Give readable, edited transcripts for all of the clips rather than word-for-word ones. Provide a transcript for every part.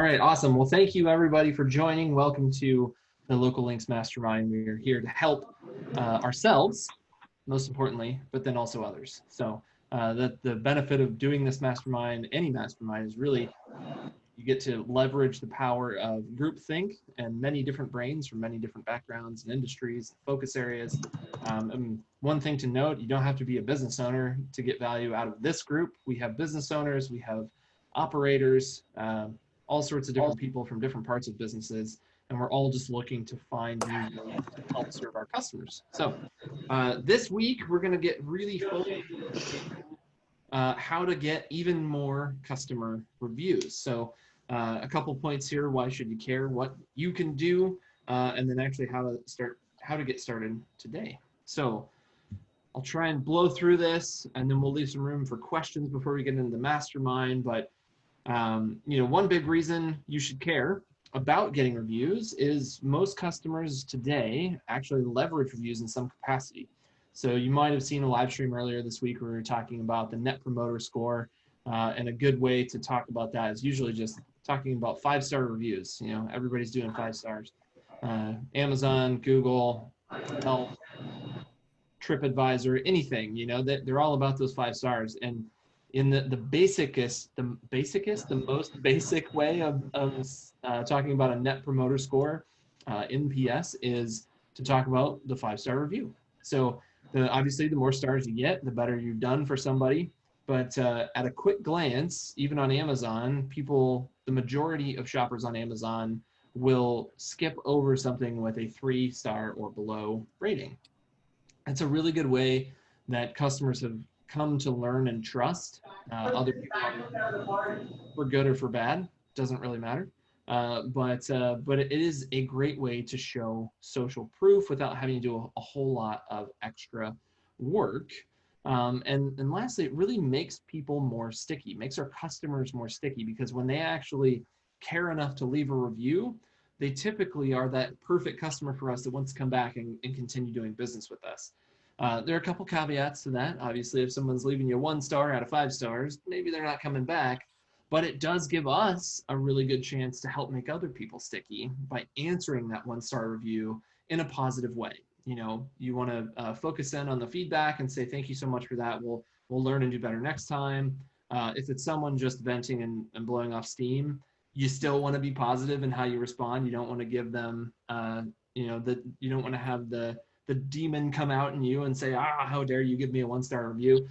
right, awesome. Well, thank you everybody for joining. Welcome to the Local Links Mastermind. We are here to help ourselves, most importantly, but then also others. So the benefit of doing this mastermind, any mastermind, is really you get to leverage the power of groupthink and many different brains from many different backgrounds and industries, focus areas. And one thing to note, you don't have to be a business owner to get value out of this group. We have business owners, we have operators, all sorts of different people from different parts of businesses, and we're all just looking to find new ways to help serve our customers. So this week, we're going to get really focused on how to get even more customer reviews. So a couple points here. Why should you care? What you can do, and then actually how to get started today. So I'll try and blow through this, and then we'll leave some room for questions before we get into the mastermind. But one big reason you should care about getting reviews is most customers today actually leverage reviews in some capacity. So you might have seen a live stream earlier this week where we were talking about the Net Promoter Score, and a good way to talk about that is usually just talking about 5-star reviews. Everybody's doing 5 stars. Amazon, Google, Yelp, TripAdvisor, anything, they're all about those 5 stars. And in the most basic way of talking about a Net Promoter Score, NPS, is to talk about the 5-star review. So obviously the more stars you get, the better you've done for somebody. But at a quick glance, even on Amazon, the majority of shoppers on Amazon will skip over something with a 3-star or below rating. It's a really good way that customers have come to learn and trust other people for good or for bad. Doesn't really matter. But it is a great way to show social proof without having to do a whole lot of extra work. And lastly, it really makes people more sticky, makes our customers more sticky, because when they actually care enough to leave a review, they typically are that perfect customer for us that wants to come back and continue doing business with us. There are a couple caveats to that. Obviously, if someone's leaving you 1 star out of 5 stars, maybe they're not coming back. But it does give us a really good chance to help make other people sticky by answering that 1-star review in a positive way. You want to focus in on the feedback and say, thank you so much for that. We'll learn and do better next time. If it's someone just venting and blowing off steam, you still want to be positive in how you respond. You don't want to give them, you don't want to have the demon come out in you and say, how dare you give me a 1-star review.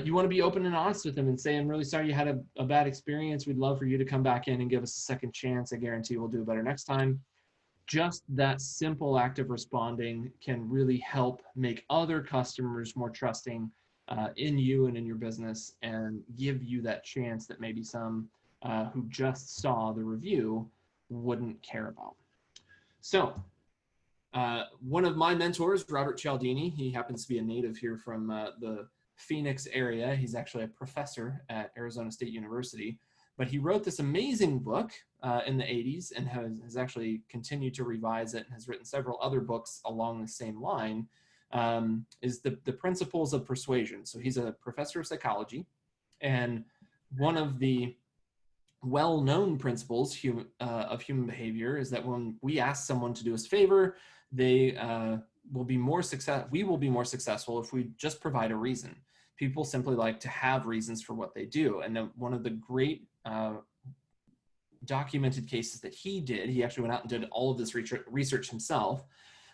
You want to be open and honest with them and say, I'm really sorry you had a bad experience. We'd love for you to come back in and give us a second chance. I guarantee we'll do better next time. Just that simple act of responding can really help make other customers more trusting in you and in your business, and give you that chance that maybe some who just saw the review wouldn't care about. So one of my mentors, Robert Cialdini, he happens to be a native here from the Phoenix area. He's actually a professor at Arizona State University, but he wrote this amazing book in the 80s and has actually continued to revise it and has written several other books along the same line, is the Principles of Persuasion. So he's a professor of psychology, and one of the well-known principles of human behavior is that when we ask someone to do us a favor, we will be more successful if we just provide a reason. People simply like to have reasons for what they do. And then one of the great documented cases that he did, he actually went out and did all of this research himself,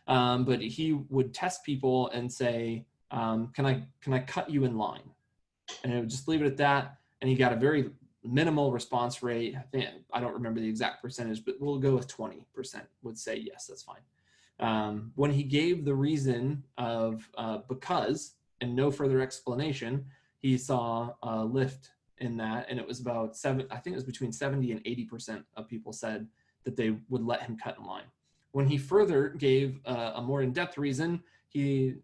but he would test people and say, can I cut you in line? And it would just leave it at that. And he got a very minimal response rate. I don't remember the exact percentage, but we'll go with 20% would say, yes, that's fine. When he gave the reason of because and no further explanation, he saw a lift in that, and it was about I think it was between 70 and 80% of people said that they would let him cut in line. When he further gave a more in-depth reason, he,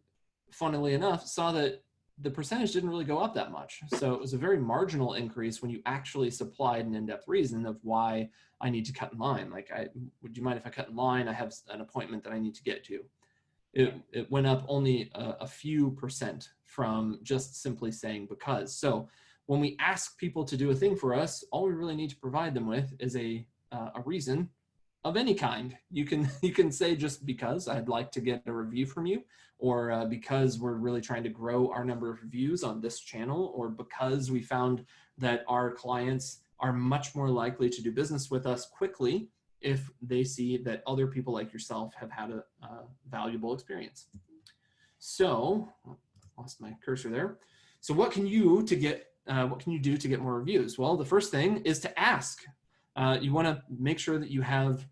funnily enough, saw that the percentage didn't really go up that much. So it was a very marginal increase when you actually supplied an in-depth reason of why I need to cut in line. Like, would you mind if I cut in line? I have an appointment that I need to get to. It went up only a few percent from just simply saying because. So when we ask people to do a thing for us, all we really need to provide them with is a a reason of any kind. You can say just because I'd like to get a review from you, or because we're really trying to grow our number of reviews on this channel, or because we found that our clients are much more likely to do business with us quickly if they see that other people like yourself have had a valuable experience. So, lost my cursor there. So what can you do to get more reviews? Well, the first thing is to ask. You want to make sure that you have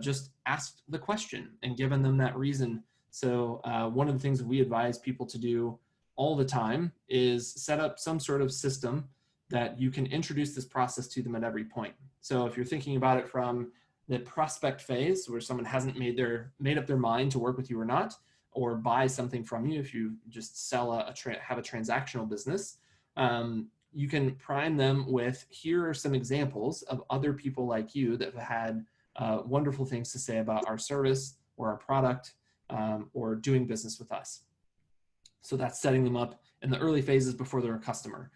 just asked the question and given them that reason. So one of the things that we advise people to do all the time is set up some sort of system that you can introduce this process to them at every point. So if you're thinking about it from the prospect phase, where someone hasn't made up their mind to work with you or not, or buy something from you, if you just sell have a transactional business, you can prime them with, here are some examples of other people like you that have had wonderful things to say about our service or our product, or doing business with us. So that's setting them up in the early phases before they're a customer.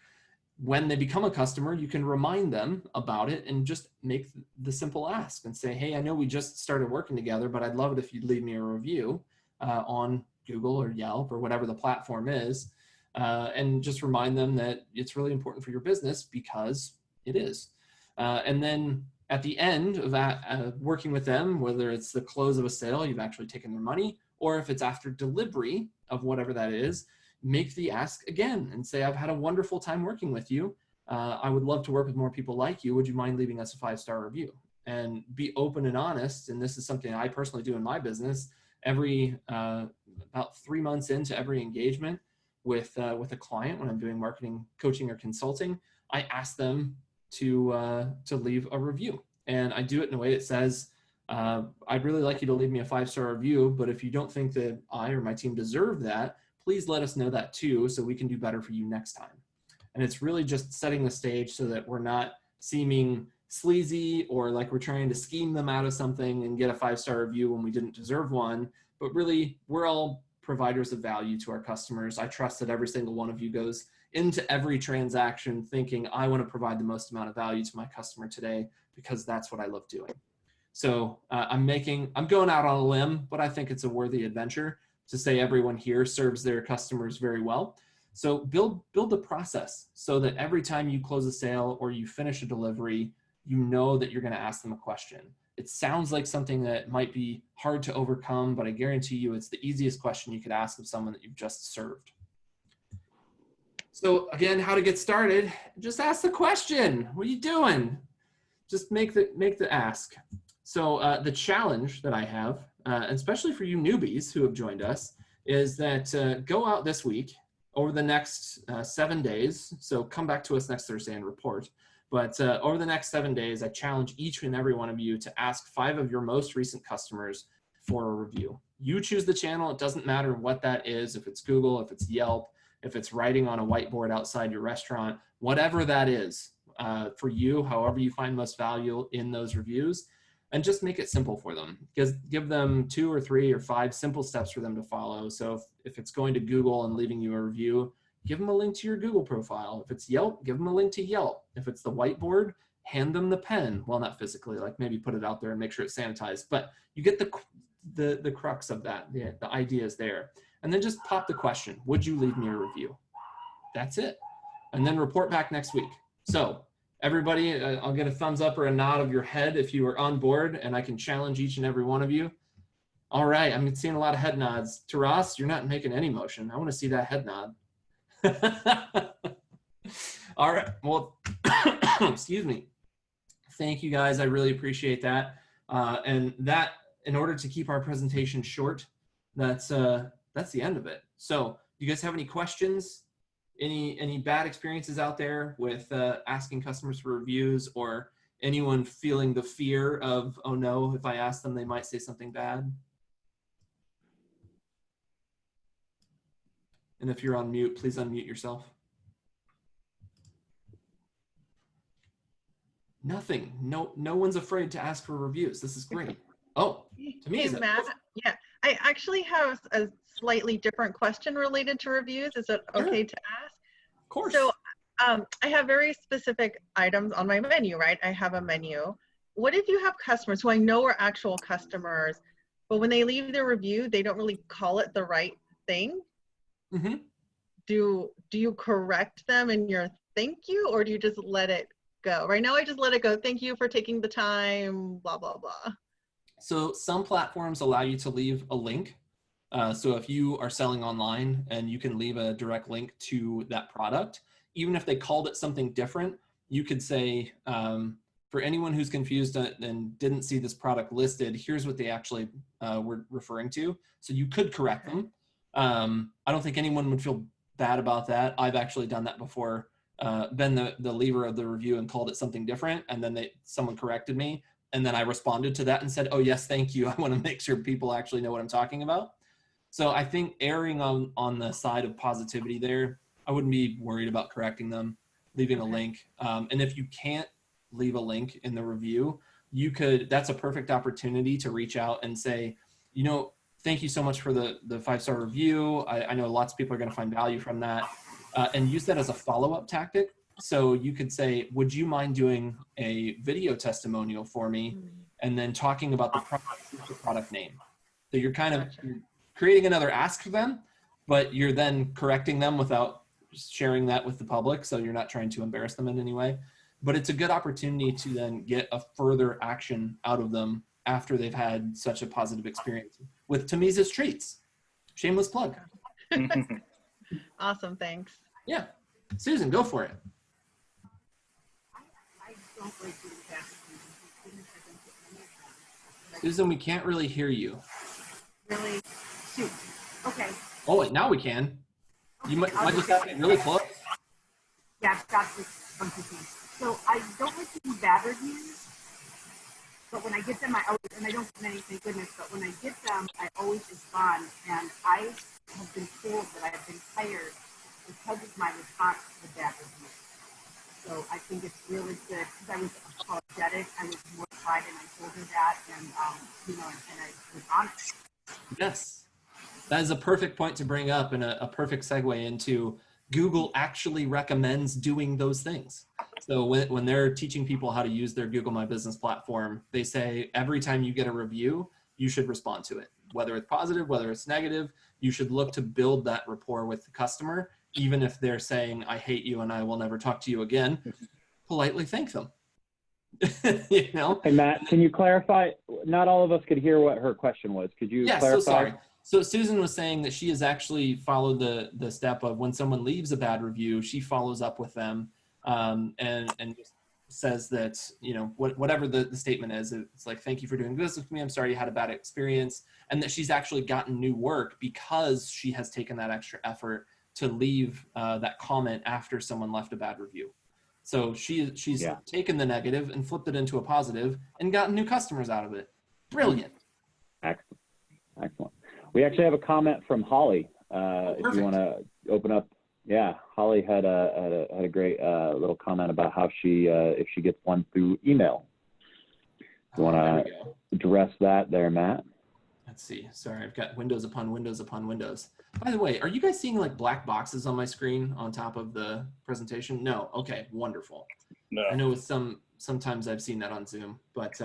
When they become a customer, you can remind them about it and just make the simple ask and say, hey, I know we just started working together, but I'd love it if you'd leave me a review on Google or Yelp or whatever the platform is. And just remind them that it's really important for your business, because it is. And then at the end of that, working with them, whether it's the close of a sale, you've actually taken their money, or if it's after delivery of whatever that is, make the ask again and say, I've had a wonderful time working with you. I would love to work with more people like you. Would you mind leaving us a 5-star review? And be open and honest. And this is something I personally do in my business. About 3 months into every engagement with a client, when I'm doing marketing, coaching, or consulting, I ask them to leave a review. And I do it in a way that says, I'd really like you to leave me a 5-star review, but if you don't think that I or my team deserve that, please let us know that too, so we can do better for you next time. And it's really just setting the stage so that we're not seeming sleazy or like we're trying to scheme them out of something and get a 5-star review when we didn't deserve one, but really we're all providers of value to our customers. I trust that every single one of you goes into every transaction thinking, I want to provide the most amount of value to my customer today, because that's what I love doing. So I'm going out on a limb, but I think it's a worthy adventure to say everyone here serves their customers very well. So build the process so that every time you close a sale or you finish a delivery, you know that you're going to ask them a question. It sounds like something that might be hard to overcome, but I guarantee you it's the easiest question you could ask of someone that you've just served. So again, how to get started? Just ask the question. What are you doing? Just make the ask. So the challenge that I have, especially for you newbies who have joined us, is that go out this week over the next 7 days. So come back to us next Thursday and report. But over the next 7 days, I challenge each and every one of you to ask 5 of your most recent customers for a review. You choose the channel. It doesn't matter what that is, if it's Google, if it's Yelp, if it's writing on a whiteboard outside your restaurant, whatever that is for you, however you find most value in those reviews. And just make it simple for them. Give them 2 or 3 or 5 simple steps for them to follow. So if it's going to Google and leaving you a review, give them a link to your Google profile. If it's Yelp, give them a link to Yelp. If it's the whiteboard, hand them the pen. Well, not physically, like maybe put it out there and make sure it's sanitized. But you get the crux of that. The idea is there. And then just pop the question, would you leave me a review? That's it. And then report back next week. So everybody, I'll get a thumbs up or a nod of your head if you are on board, and I can challenge each and every one of you. All right, I'm seeing a lot of head nods. Taras, you're not making any motion. I want to see that head nod. All right, well, excuse me. Thank you guys, I really appreciate that. And that, in order to keep our presentation short, that's the end of it. So do you guys have any questions? Any bad experiences out there with asking customers for reviews, or anyone feeling the fear of, oh no, if I ask them, they might say something bad? And if you're on mute, please unmute yourself. Nothing. No one's afraid to ask for reviews. This is great. Oh, to me, hey, Matt. Yeah, I actually have a slightly different question related to reviews. Is it okay to ask? Of course. So I have very specific items on my menu, right? I have a menu what if you have customers who I know are actual customers, but when they leave their review, they don't really call it the right thing? Mm-hmm. Do you correct them in your thank you, or do you just let it go? Right now, I just let it go. Thank you for taking the time, blah, blah, blah. So some platforms allow you to leave a link. So if you are selling online and you can leave a direct link to that product, even if they called it something different, you could say, for anyone who's confused and didn't see this product listed, here's what they actually were referring to. So you could correct them. I don't think anyone would feel bad about that. I've actually done that before, been the leaver of the review and called it something different, and then someone corrected me, and then I responded to that and said, oh yes, thank you. I want to make sure people actually know what I'm talking about. So I think erring on the side of positivity there, I wouldn't be worried about correcting them, leaving a link. And if you can't leave a link in the review, that's a perfect opportunity to reach out and say, thank you so much for the 5-star review. I know lots of people are going to find value from that, and use that as a follow-up tactic. So you could say, would you mind doing a video testimonial for me? And then talking about the product name. So you're kind of creating another ask for them, but you're then correcting them without sharing that with the public. So you're not trying to embarrass them in any way, but it's a good opportunity to then get a further action out of them after they've had such a positive experience with Tamiza's Treats. Shameless plug. Awesome, thanks. Yeah. Susan, go for it. Susan, we can't really hear you. Really? Shoot. Okay. Oh, wait, now we can. You might just have to be really close. Yeah, I've got this funky thing. So I don't like to do bad reviews, but when I get them, and I don't get many, thank goodness, but when I get them, I always respond. And I have been told that I have been fired because of my response to the bad review. So I think it's really good because I was apologetic. I was mortified, and I told her that, and and I was honest. Yes, that is a perfect point to bring up, and a perfect segue into Google actually recommends doing those things. So when they're teaching people how to use their Google My Business platform, they say every time you get a review, you should respond to it. Whether it's positive, whether it's negative, you should look to build that rapport with the customer, even if they're saying, I hate you and I will never talk to you again. Politely thank them. Hey, Matt, can you clarify? Not all of us could hear what her question was. Could you clarify? So sorry. So Susan was saying that she has actually followed the step of when someone leaves a bad review, she follows up with them and just says that, whatever the statement is, it's like, thank you for doing business with me. I'm sorry you had a bad experience. And that she's actually gotten new work because she has taken that extra effort to leave that comment after someone left a bad review. So she's taken the negative and flipped it into a positive and gotten new customers out of it. Brilliant. Excellent. We actually have a comment from Holly. If you want to open up. Yeah, Holly had a great little comment about how if she gets one through email. You want to address that there, Matt? Let's see. Sorry, I've got windows upon windows upon windows. By the way, are you guys seeing like black boxes on my screen on top of the presentation? No. Okay, wonderful. No. I know sometimes I've seen that on Zoom, but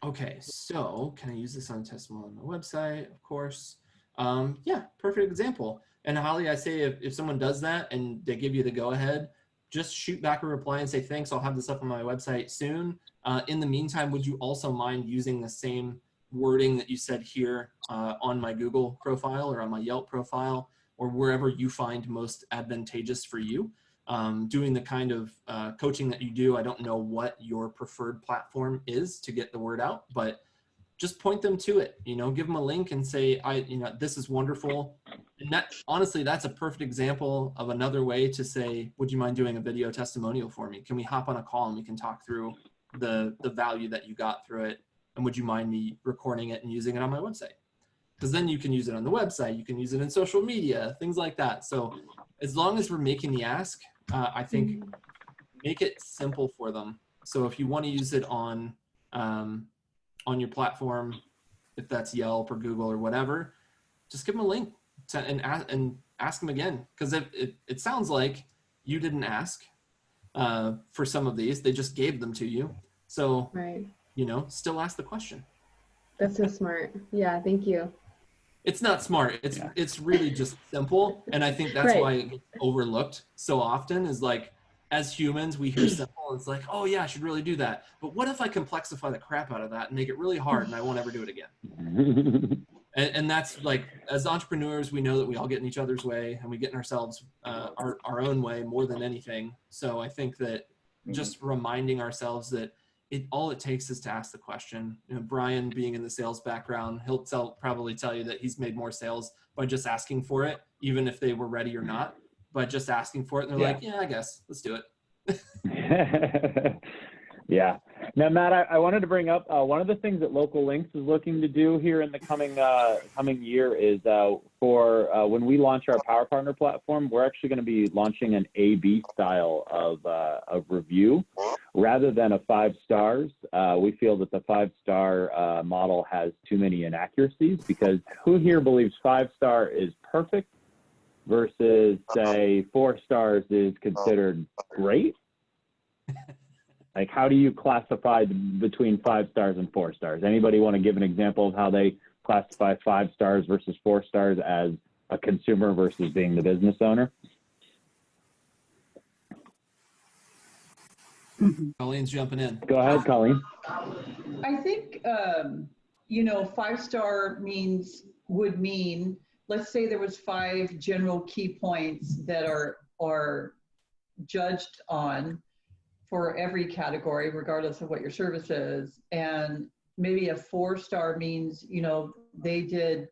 okay. So can I use this on testimonial on my website? Of course. Yeah, perfect example. And Holly, I say if someone does that and they give you the go ahead, just shoot back a reply and say, thanks, I'll have this up on my website soon. In the meantime, would you also mind using the same wording that you said here on my Google profile or on my Yelp profile or wherever you find most advantageous for you, doing the kind of coaching that you do. I don't know what your preferred platform is to get the word out, but just point them to it, give them a link and say, this is wonderful. And that, honestly, that's a perfect example of another way to say, would you mind doing a video testimonial for me? Can we hop on a call and we can talk through the value that you got through it? And would you mind me recording it and using it on my website? Because then you can use it on the website, you can use it in social media, things like that. So as long as we're making the ask, I think make it simple for them. So if you want to use it on your platform, if that's Yelp or Google or whatever, just give them a link and ask them again. Because it sounds like you didn't ask for some of these, they just gave them to you. So, Right. still ask the question. That's so smart. Yeah, thank you. It's not smart. It's really just simple. And I think that's Right. why it gets overlooked so often is like, as humans, we hear simple and it's like, oh yeah, I should really do that. But what if I complexify the crap out of that and make it really hard and I won't ever do it again? And that's like, as entrepreneurs, we know that we all get in each other's way and we get in ourselves, our own way more than anything. So I think that just reminding ourselves that all it takes is to ask the question. Brian, being in the sales background, he'll probably tell you that he's made more sales by just asking for it, even if they were ready or not, by just asking for it. And they're like, yeah, I guess let's do it. Yeah. Now, Matt, I wanted to bring up one of the things that Local Links is looking to do here in the coming year is for when we launch our Power Partner platform, we're actually going to be launching an A/B style of review rather than a 5 stars. We feel that the 5-star model has too many inaccuracies, because who here believes 5-star is perfect versus say 4 stars is considered great? Like, how do you classify between 5 stars and 4 stars? Anybody want to give an example of how they classify 5 stars versus 4 stars as a consumer versus being the business owner? Colleen's jumping in. Go ahead, Colleen. I think, 5-star would mean, let's say there was 5 general key points that are judged on for every category, regardless of what your service is. And maybe a 4-star means, they did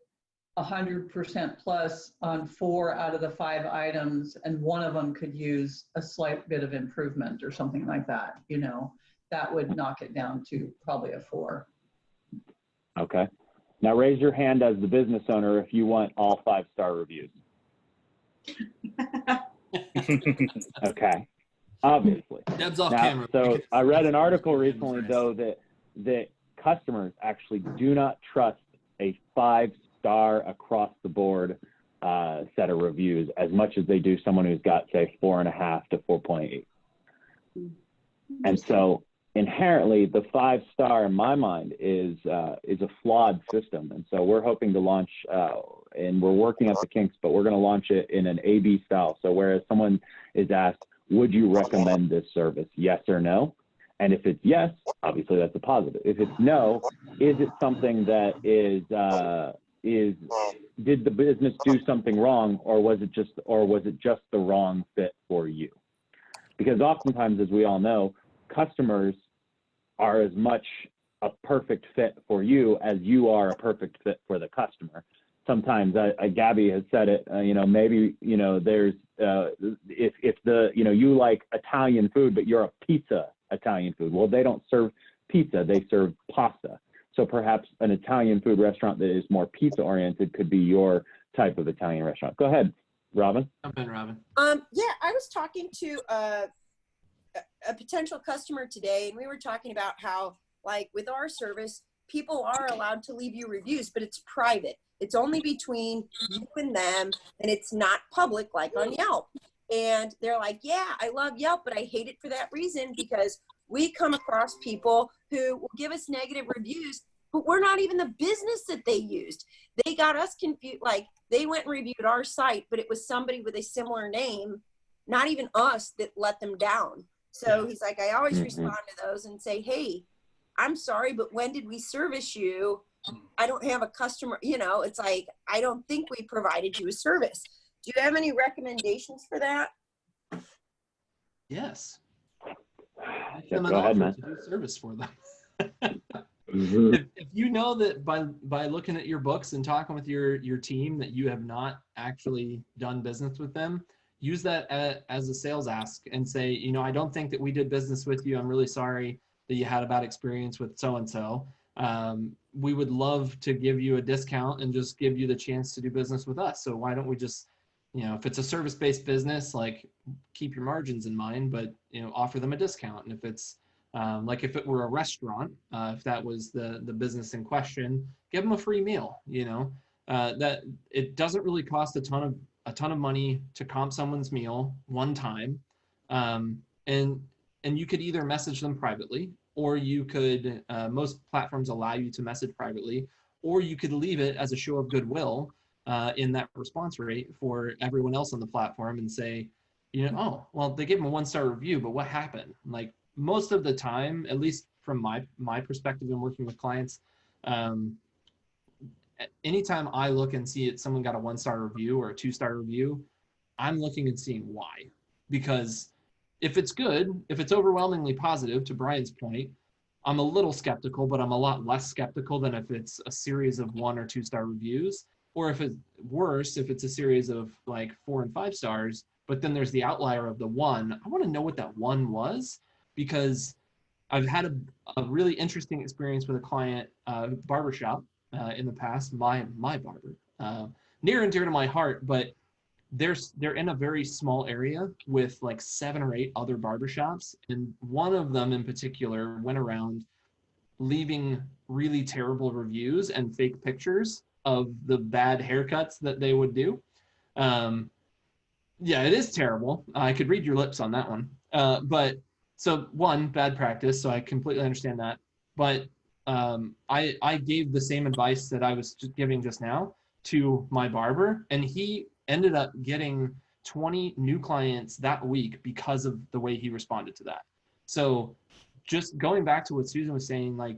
100% plus on 4 out of the 5 items, and one of them could use a slight bit of improvement or something like that. That would knock it down to probably a 4. Okay. Now raise your hand as the business owner if you want all 5-star reviews. Okay. Obviously. Deb's off Now, camera. so I read an article recently, though, that customers actually do not trust a 5-star across the board set of reviews as much as they do someone who's got, say, 4.5 to 4.8. And so inherently, the 5-star in my mind is a flawed system. And so we're hoping to launch, and we're working out the kinks, but we're going to launch it in an A/B style. So whereas someone is asked, would you recommend this service? Yes or no? And if it's yes, obviously that's a positive. If it's no, is it something that did the business do something wrong, or was it just the wrong fit for you? Because oftentimes, as we all know, customers are as much a perfect fit for you as you are a perfect fit for the customer. Sometimes Gabby has said it, maybe, there's, if you like Italian food, but you're a pizza Italian food. Well, they don't serve pizza, they serve pasta. So perhaps an Italian food restaurant that is more pizza oriented could be your type of Italian restaurant. Go ahead, Robin. Jump in, Robin. Yeah, I was talking to a potential customer today, and we were talking about how, like, with our service, people are allowed to leave you reviews, but it's private. It's only between you and them, and it's not public like on Yelp. And they're like, yeah, I love Yelp, but I hate it for that reason, because we come across people who will give us negative reviews, but we're not even the business that they used. They got us confused. Like, they went and reviewed our site, but it was somebody with a similar name, not even us, that let them down. So he's like, I always respond to those and say, hey, I'm sorry, but when did we service you? I don't have a customer, it's like, I don't think we provided you a service. Do you have any recommendations for that? Yes. Yeah, go ahead, man. To do service for them. If you know that by looking at your books and talking with your team that you have not actually done business with them, use that as a sales ask and say, I don't think that we did business with you. I'm really sorry that you had a bad experience with so-and-so. We would love to give you a discount and just give you the chance to do business with us. So why don't we just, if it's a service-based business, like, keep your margins in mind, but, offer them a discount. And if it's like if it were a restaurant, if that was the business in question, give them a free meal, that it doesn't really cost a ton of money to comp someone's meal one time. And you could either message them privately or you could, most platforms allow you to message privately, or you could leave it as a show of goodwill in that response rate for everyone else on the platform and say, you know, oh, well, they gave them a 1-star review, but what happened? Like most of the time, at least from my perspective in working with clients, anytime I look and see it, someone got a 1-star review or a 2-star review, I'm looking and seeing why. Because if it's good, if it's overwhelmingly positive, to Brian's point, I'm a little skeptical, but I'm a lot less skeptical than if it's a series of 1 or 2-star reviews, or if it's worse, if it's a series of like 4 and 5 stars, but then there's the outlier of the 1. I want to know what that 1 was, because I've had a really interesting experience with a client, barbershop, in the past, my barber, near and dear to my heart, but they're in a very small area with like 7 or 8 other barbershops, and one of them in particular went around leaving really terrible reviews and fake pictures of the bad haircuts that they would do. Yeah, it is terrible. I could read your lips on that one. But so one, bad practice, so I completely understand that. But I gave the same advice that I was giving just now to my barber, and he ended up getting 20 new clients that week because of the way he responded to that. So just going back to what Susan was saying, like,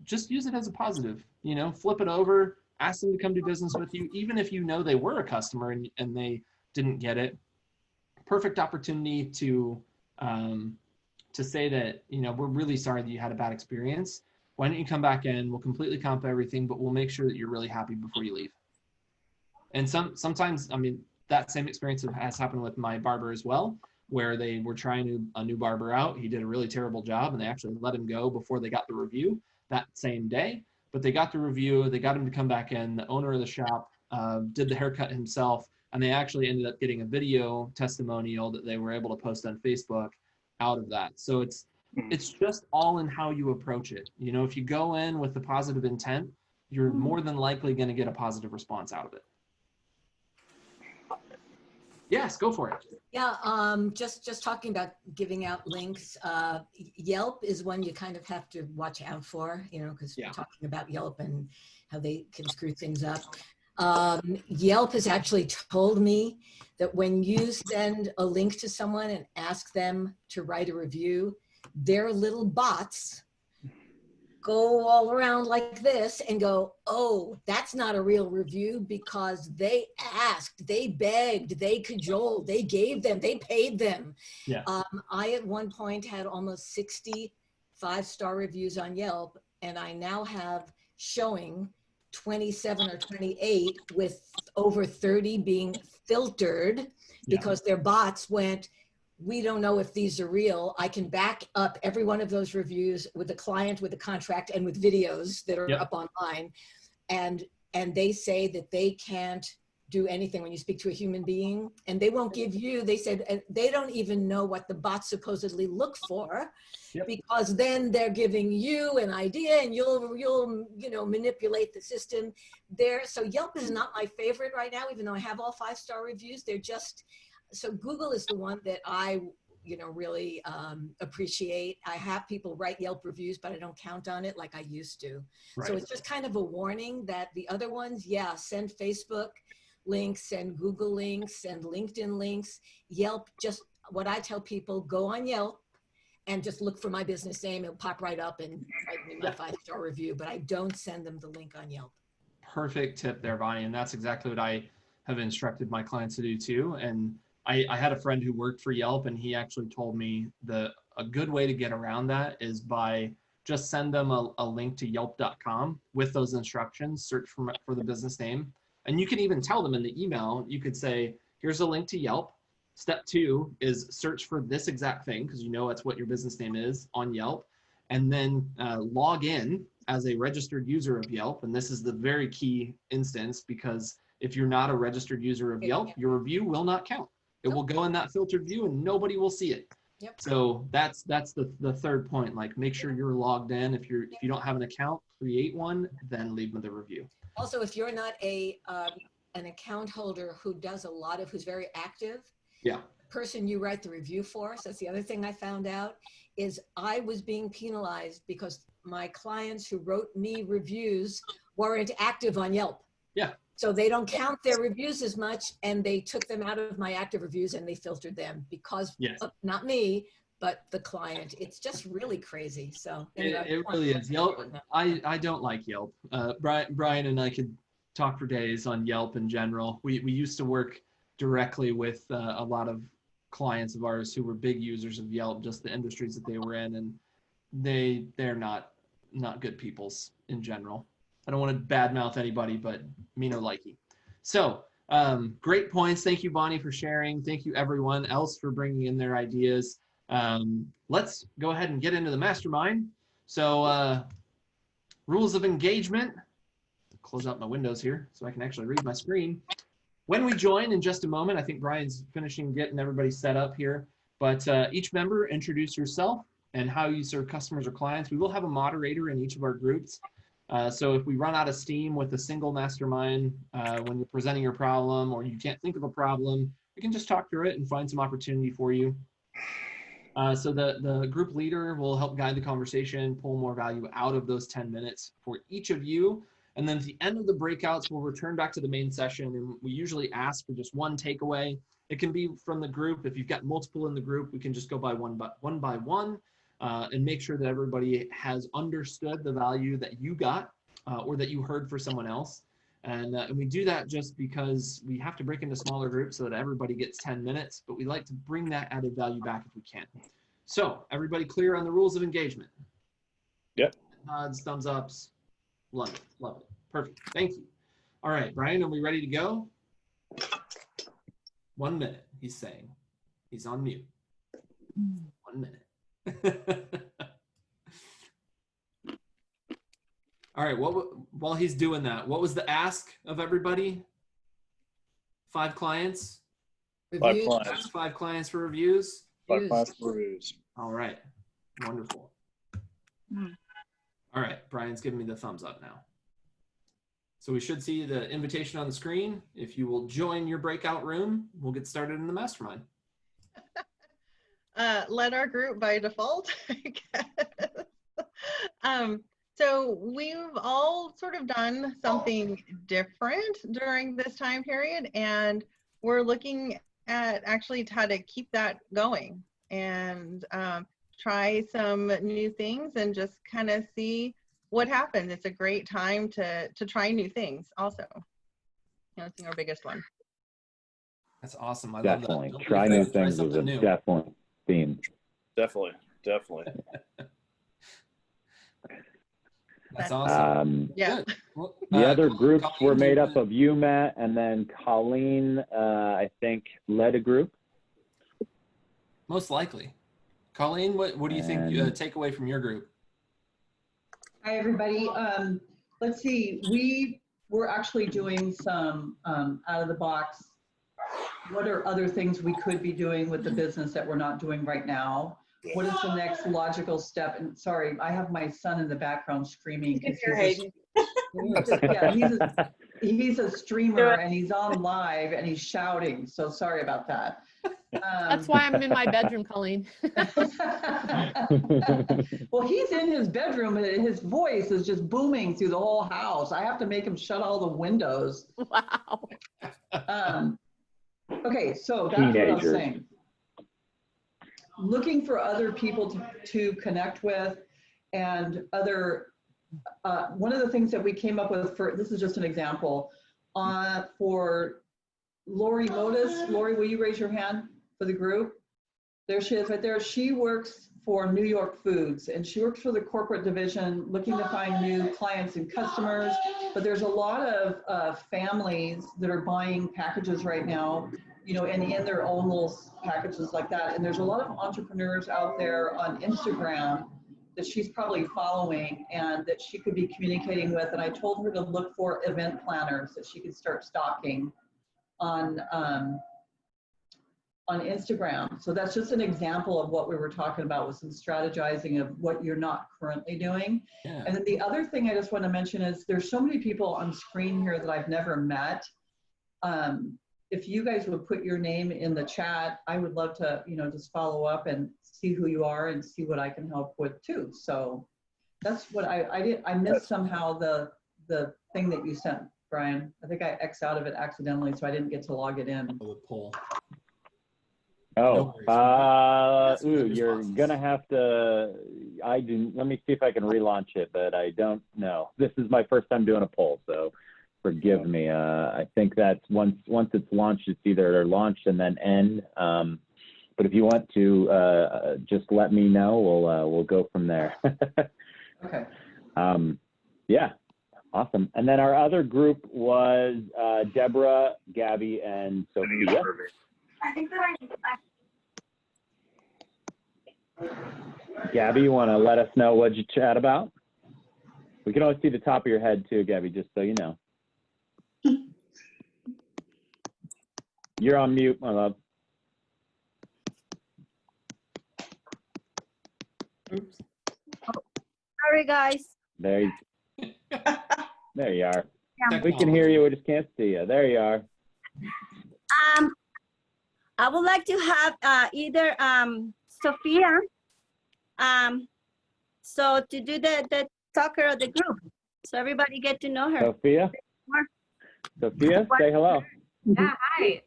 just use it as a positive, you know, flip it over, ask them to come do business with you, even if you know they were a customer and they didn't get it. Perfect opportunity to say that, you know, we're really sorry that you had a bad experience. Why don't you come back in? We'll completely comp everything, but we'll make sure that you're really happy before you leave. And sometimes, I mean, that same experience has happened with my barber as well, where they were trying a new barber out. He did a really terrible job, and they actually let him go before they got the review that same day. But they got the review, they got him to come back in. The owner of the shop did the haircut himself, and they actually ended up getting a video testimonial that they were able to post on Facebook out of that. So it's just all in how you approach it. You know, if you go in with the positive intent, you're more than likely going to get a positive response out of it. Yes, go for it. Yeah, just talking about giving out links. Yelp is one you kind of have to watch out for, you know, because we're talking about Yelp and how they can screw things up. Yelp has actually told me that when you send a link to someone and ask them to write a review, their little bots go all around like this and go, oh, that's not a real review because they asked, they begged, they cajoled, they gave them, they paid them. Yeah. I at one point had almost 60 5-star reviews on Yelp, and I now have showing 27 or 28 with over 30 being filtered because their bots went, we don't know if these are real. I can back up every one of those reviews with a client, with a contract, and with videos that are up online. And they say that they can't do anything when you speak to a human being, and they won't give you, they said, and they don't even know what the bots supposedly look for, because then they're giving you an idea and you'll you know, manipulate the system there. So Yelp is not my favorite right now, even though I have all 5-star reviews. They're just, so Google is the one that I, you know, really appreciate. I have people write Yelp reviews, but I don't count on it like I used to. Right. So it's just kind of a warning that the other ones, send Facebook links and Google links and LinkedIn links. Yelp, just what I tell people, go on Yelp and just look for my business name. It'll pop right up and write me my 5-star review, but I don't send them the link on Yelp. Perfect tip there, Bonnie. And that's exactly what I have instructed my clients to do too. And I had a friend who worked for Yelp, and he actually told me a good way to get around that is by just send them a link to yelp.com with those instructions, search for the business name. And you can even tell them in the email, you could say, here's a link to Yelp. Step 2 is search for this exact thing, because you know that's what your business name is on Yelp. And then log in as a registered user of Yelp. And this is the very key instance, because if you're not a registered user of Yelp, your review will not count. It will go in that filtered view and nobody will see it. So that's the third point. Like, make sure you're logged in. If you don't have an account, create one, then leave them the review. Also, if you're not an account holder who's very active, Yeah. person you write the review for. So that's the other thing I found out is I was being penalized because my clients who wrote me reviews weren't active on Yelp. Yeah. So they don't count their reviews as much, and they took them out of my active reviews and they filtered them because Yes. of, not me, but the client. It's just really crazy. So anyway, It really is. Yelp. I don't like Yelp. Brian and I could talk for days on Yelp in general. We used to work directly with a lot of clients of ours who were big users of Yelp, just the industries that they were in, and they're not good peoples in general. I don't want to badmouth anybody, but me no likey. So great points. Thank you, Bonnie, for sharing. Thank you, everyone else, for bringing in their ideas. Let's go ahead and get into the mastermind. So rules of engagement. Close out my windows here so I can actually read my screen. When we join in just a moment, I think Brian's finishing getting everybody set up here, but each member introduce yourself and how you serve customers or clients. We will have a moderator in each of our groups. So if we run out of steam with a single mastermind when you're presenting your problem or you can't think of a problem, we can just talk through it and find some opportunity for you. So the group leader will help guide the conversation, pull more value out of those 10 minutes for each of you. And then at the end of the breakouts, we'll return back to the main session, and we usually ask for just one takeaway. It can be from the group. If you've got multiple in the group, we can just go by one by one and make sure that everybody has understood the value that you got or that you heard for someone else. And we do that just because we have to break into smaller groups so that everybody gets 10 minutes, but we like to bring that added value back if we can. So everybody clear on the rules of engagement? Yep. Nods, thumbs ups. Love it. Love it. Perfect. Thank you. All right, Brian, are we ready to go? 1 minute, he's saying. He's on mute. 1 minute. All right, while he's doing that, what was the ask of everybody? 5 clients? 5 clients. 5 clients for reviews? 5 clients for reviews. All right, wonderful. All right, Brian's giving me the thumbs up now. So we should see the invitation on the screen. If you will join your breakout room, we'll get started in the mastermind. Let our group by default, I guess. So we've all sort of done something different during this time period, and we're looking at actually how to keep that going and try some new things and just kind of see what happens. It's a great time to try new things also. That's our biggest one. That's awesome. I Definitely. love that. Try new things is a definite theme. Definitely. That's awesome. Yeah. Well, The other groups Colleen, were made up of you, Matt, and then Colleen, I think, led a group. Most likely. Colleen, what do you think take away from your group? Hi, everybody. Let's see. We were actually doing some out of the box. What are other things we could be doing with the business that we're not doing right now? What is the next logical step? And sorry, I have my son in the background screaming. He's a streamer and he's on live and he's shouting. So sorry about that. That's why I'm in my bedroom, Colleen. Well, he's in his bedroom and his voice is just booming through the whole house. I have to make him shut all the windows. Wow. Okay, so that's what I was saying. Looking for other people to connect with and other, one of the things that we came up with for, this is just an example, for Lori Modis. Lori, will you raise your hand for the group? There she is right there. She works for New York Foods and she works for the corporate division looking to find new clients and customers. But there's a lot of families that are buying packages right now, you know, and in their own little packages like that. And there's a lot of entrepreneurs out there on Instagram that she's probably following and that she could be communicating with. And I told her to look for event planners that she could start stocking on Instagram. So that's just an example of what we were talking about with some strategizing of what you're not currently doing. Yeah. And then the other thing I just want to mention is there's so many people on screen here that I've never met. if you guys would put your name in the chat, I would love to, just follow up and see who you are and see what I can help with too. So that's what I did. I missed somehow the thing that you sent, Brian. I think I X'd out of it accidentally, so I didn't get to log it in. The poll. Oh, No worries. you're gonna have to. Let me see if I can relaunch it, but I don't know. This is my first time doing a poll, so forgive me. I think that's once it's launched, it's either launched and then end. But if you want to, just let me know. We'll go from there. Okay. Yeah, awesome. And then our other group was Deborah, Gabby, and Sophia. I think that Gabby, you want to let us know what you chat about? We can always see the top of your head too, Gabby, just so you know. You're on mute, my love. Oops. Sorry, guys. There you are. Yeah. We can hear you, we just can't see you. There you are. I would like to have either Sophia, so to do the talker of the group, so everybody get to know her. Sophia? Sophia, say hello. Yeah, hi.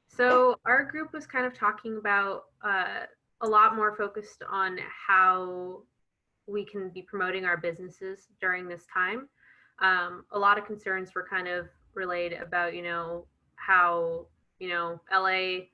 So our group was kind of talking about a lot more focused on how we can be promoting our businesses during this time. A lot of concerns were kind of relayed about, how, LA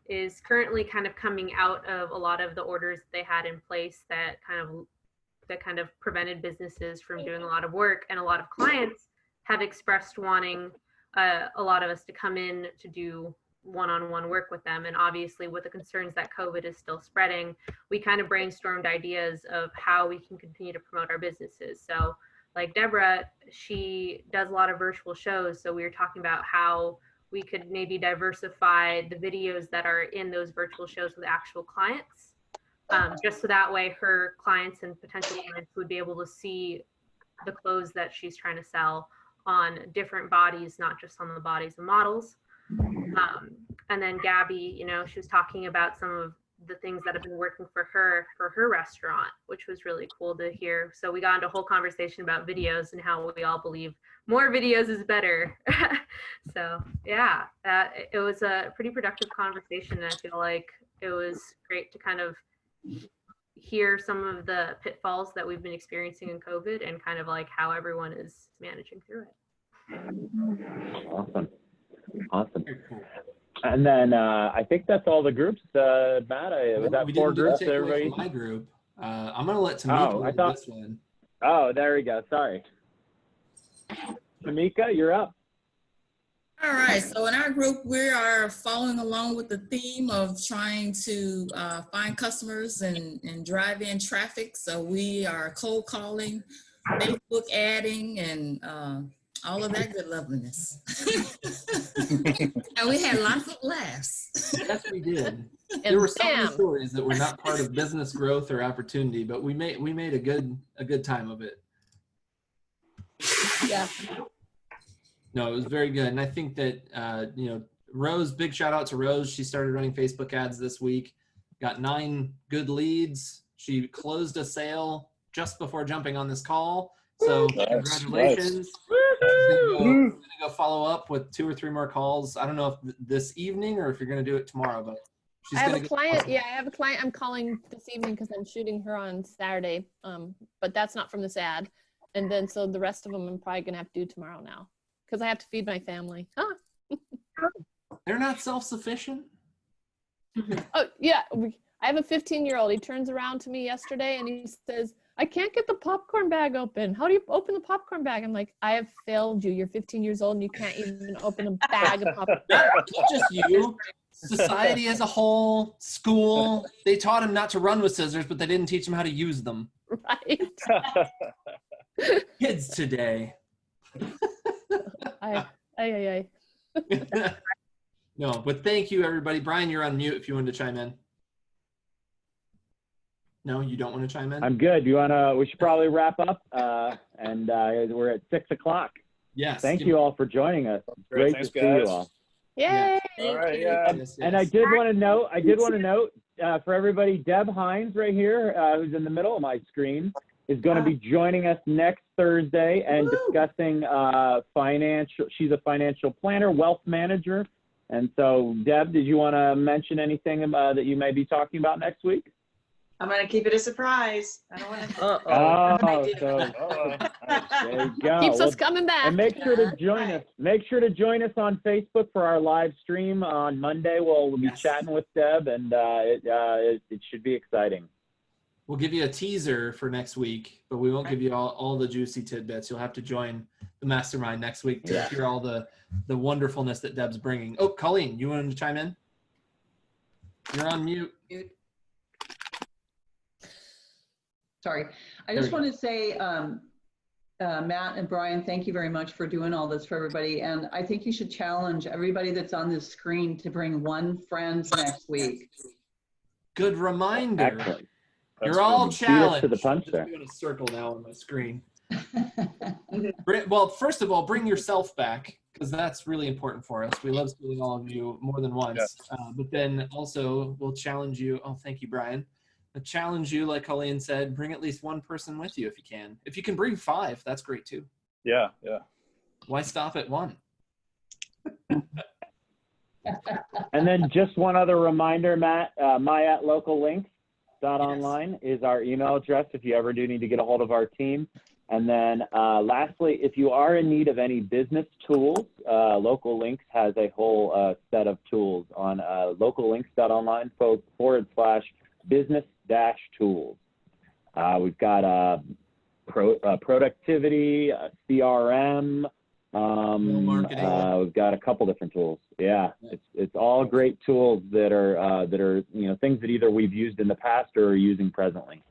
is currently kind of coming out of a lot of the orders they had in place that kind of prevented businesses from doing a lot of work, and a lot of clients have expressed wanting a lot of us to come in to do one-on-one work with them. And obviously with the concerns that COVID is still spreading, we kind of brainstormed ideas of how we can continue to promote our businesses. So like Deborah, she does a lot of virtual shows. So we were talking about how we could maybe diversify the videos that are in those virtual shows with actual clients, just so that way her clients and potential clients would be able to see the clothes that she's trying to sell on different bodies, not just on the bodies of models. And then Gabby, she was talking about some of the things that have been working for her restaurant, which was really cool to hear. So we got into a whole conversation about videos and how we all believe more videos is better. So yeah, it was a pretty productive conversation. And I feel like it was great to kind of hear some of the pitfalls that we've been experiencing in COVID and kind of like how everyone is managing through it. Awesome. And then I think that's all the groups. Matt, was that we 4 didn't do groups? a takeaway Everybody? from my group. I'm going to let Tamika lead this one. Oh, there we go. Sorry. Tamika, you're up. All right, so in our group, we are following along with the theme of trying to find customers and drive in traffic. So we are cold calling, Facebook adding, and all of that good loveliness. And we had lots of laughs. Yes, we did. There were so many stories that were not part of business growth or opportunity, but we made a good time of it. Yeah. No, it was very good. And I think that, Rose, big shout out to Rose. She started running Facebook ads this week, got 9 good leads. She closed a sale just before jumping on this call. So congratulations. She's gonna go follow up with 2 or 3 more calls. I don't know if this evening or if you're going to do it tomorrow, but she's I have going a to client. Yeah, I have a client I'm calling this evening because I'm shooting her on Saturday. But that's not from this ad. And then so the rest of them I'm probably going to have to do tomorrow now because I have to feed my family. Huh? They're not self-sufficient. Oh yeah, I have a 15-year-old. He turns around to me yesterday and he says, I can't get the popcorn bag open. How do you open the popcorn bag? I'm like, I have failed you. You're 15 years old and you can't even open a bag of popcorn. Not just you. Society as a whole, school, they taught him not to run with scissors, but they didn't teach him how to use them. Right. Kids today. No, but thank you, everybody. Brian, you're on mute if you wanted to chime in. No, you don't want to chime in? I'm good. We should probably wrap up. And we're at 6 o'clock. Yes. Thank you all for joining us. Great to see you all. Yay! All right, yeah. And I did want to note, for everybody, Deb Hines right here, who's in the middle of my screen, is going to be joining us next Thursday and discussing financial. She's a financial planner, wealth manager. And so, Deb, did you want to mention anything that you may be talking about next week? I'm going to keep it a surprise. I don't want to. There you go. Keeps us coming back. And make sure to join us. Make sure to join us on Facebook for our live stream on Monday. We'll be chatting with Deb, and it should be exciting. We'll give you a teaser for next week, but we won't give you all the juicy tidbits. You'll have to join the mastermind next week to hear all the wonderfulness that Deb's bringing. Oh, Colleen, you wanted to chime in? You're on mute. Sorry. I just want to say, Matt and Brian, thank you very much for doing all this for everybody. And I think you should challenge everybody that's on this screen to bring one friend next week. Good reminder. Excellent. You're all challenged. To the punch I'm there. just doing a circle now on my screen. Well, first of all, bring yourself back, because that's really important for us. We love seeing all of you more than once. Yes. But then also, we'll challenge you. Oh, thank you, Brian. We'll challenge you, like Colleen said, bring at least one person with you if you can. If you can bring 5, that's great too. Yeah. Why stop at 1? And then just one other reminder, Matt, my@locallinks.online is our email address if you ever do need to get a hold of our team. And then lastly, if you are in need of any business tools, Local Links has a whole set of tools on locallinks.online /business-tools. We've got productivity, CRM, marketing. we've got a couple different tools. Yeah, it's all great tools that are things that either we've used in the past or are using presently.